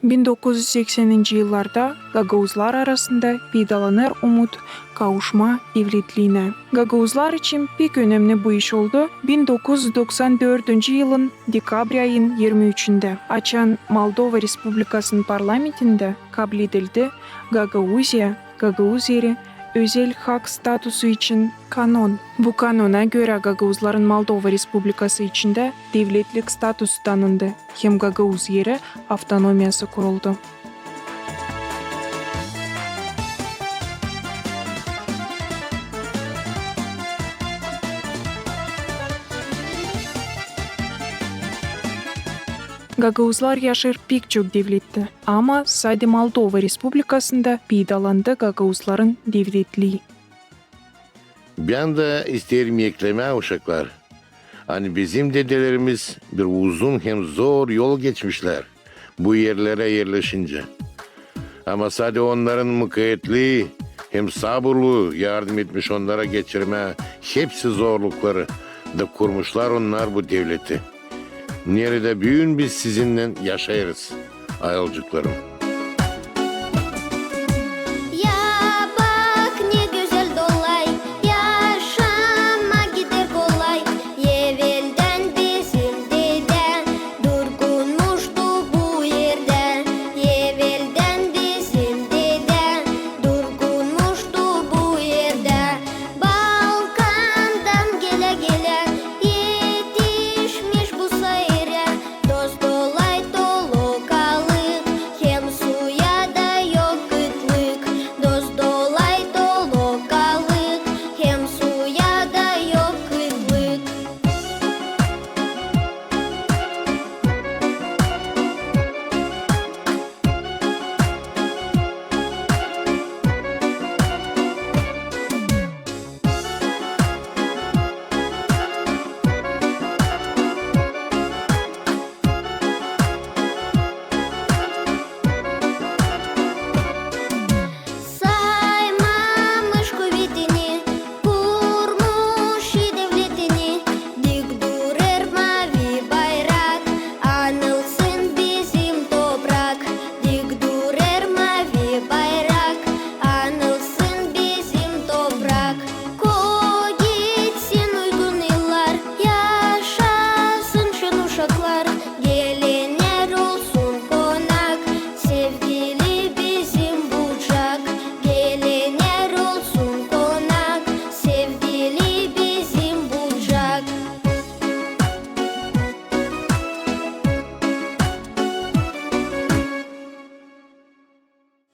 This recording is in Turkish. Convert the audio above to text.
1980'nji yıllarda Gagauzlar arasında vidalanır umut kavuşma devletliğine. Gagauzlar için pek önemli bu iş oldu. 1994 yılın dekabr ayın 23'ünde açan Moldova Respublikası'nın parlamentinde kabul edildi. Gagauz yeri özel hak statüsü için kanun. Bu kanuna göre Gagauzların Moldova Respublikası içinde devletlik statüsü tanındı. Hem Gagauz yeri avtonomiyası kuruldu. Gagauzlar yaşar pek çok devlette ama sadece Moldova Respublikası'nda vidalandı Gagauzların devletliği. Ben de isterim ekleme uşaklar. Hani bizim dedelerimiz bir uzun hem zor yol geçmişler bu yerlere yerleşince. Ama sadece onların mukayyetliği hem sabırlı yardım etmiş onlara geçirme hepsi zorlukları da kurmuşlar onlar bu devleti. Nerede büyün biz sizinle yaşayırız ayolcuklarım.